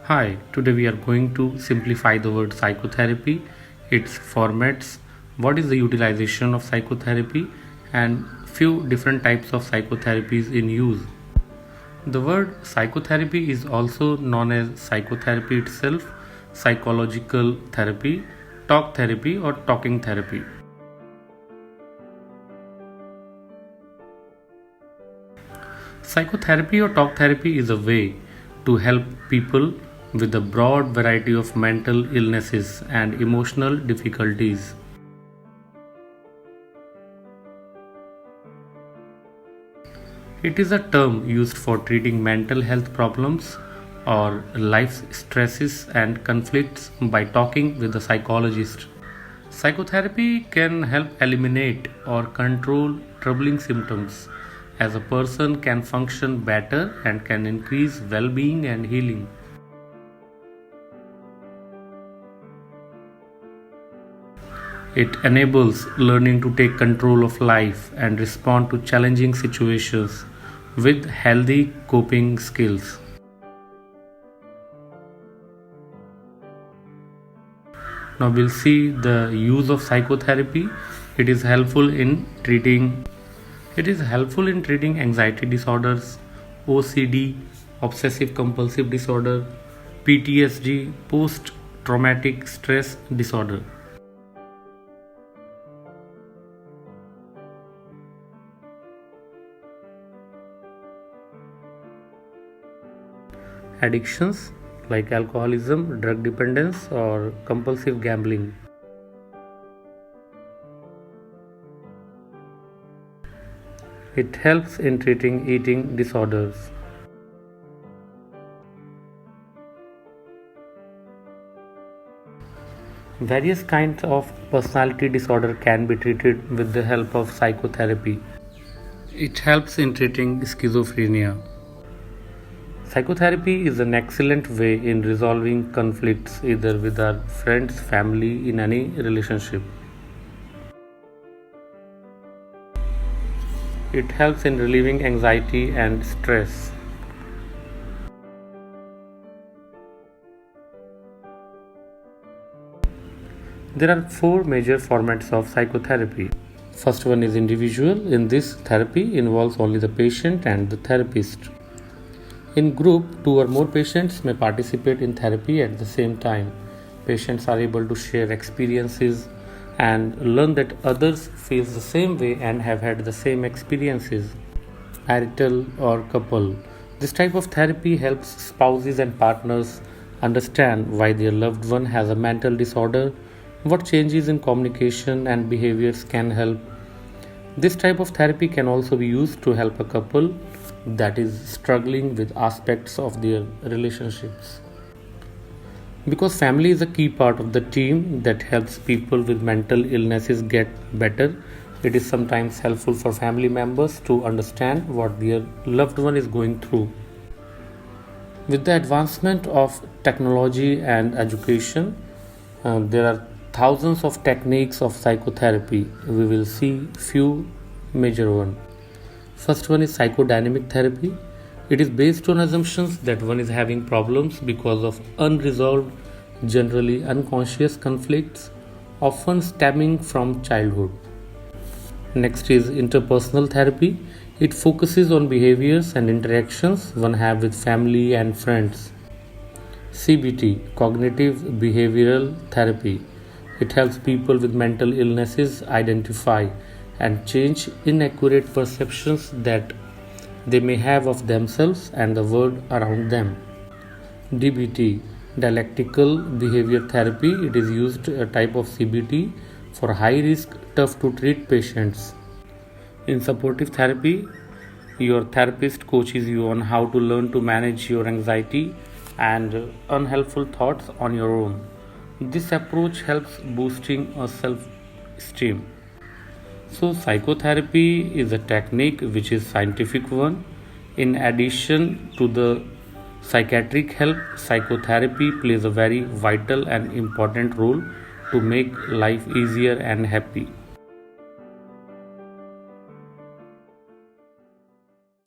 Hi, today we are going to simplify the word psychotherapy, its formats, what is the utilization of psychotherapy, and few different types of psychotherapies in use. The word psychotherapy is also known as psychotherapy itself, psychological therapy, talk therapy, or talking therapy. Psychotherapy or talk therapy is a way to help people with a broad variety of mental illnesses and emotional difficulties. It is a term used for treating mental health problems or life stresses and conflicts by talking with a psychologist. Psychotherapy can help eliminate or control troubling symptoms as a person can function better and can increase well being and healing. It enables learning to take control of life and respond to challenging situations with healthy coping skills. Now we'll see the use of psychotherapy. It is helpful in treating anxiety disorders, OCD, obsessive compulsive disorder, PTSD, post traumatic stress disorder. Addictions like alcoholism, drug dependence, or compulsive gambling. It helps in treating eating disorders. Various kinds of personality disorder can be treated with the help of psychotherapy. It helps in treating schizophrenia. Psychotherapy is an excellent way in resolving conflicts either with our friends, family, in any relationship. It helps in relieving anxiety and stress. There are four major formats of psychotherapy. First one is individual. In this, therapy involves only the patient and the therapist. In group, two or more patients may participate in therapy at the same time. Patients are able to share experiences and learn that others feel the same way and have had the same experiences. Marital or couple. This type of therapy helps spouses and partners understand why their loved one has a mental disorder, what changes in communication and behaviors can help. This type of therapy can also be used to help a couple that is struggling with aspects of their relationships. Because family is a key part of the team that helps people with mental illnesses get better, it is sometimes helpful for family members to understand what their loved one is going through. With the advancement of technology and education, there are thousands of techniques of psychotherapy. We will see few major ones. First one is psychodynamic therapy. It is based on assumptions that one is having problems because of unresolved, generally unconscious conflicts, often stemming from childhood. Next is interpersonal therapy. It focuses on behaviors and interactions one have with family and friends. CBT, cognitive behavioral therapy. It helps people with mental illnesses identify and change inaccurate perceptions that they may have of themselves and the world around them. DBT, dialectical behavior therapy. It is used a type of CBT for high risk, tough to treat patients. In supportive therapy, your therapist coaches you on how to learn to manage your anxiety and unhelpful thoughts on your own. This approach helps boosting a self-esteem. So psychotherapy is a technique which is scientific one. In addition to the psychiatric help, psychotherapy plays a very vital and important role to make life easier and happy.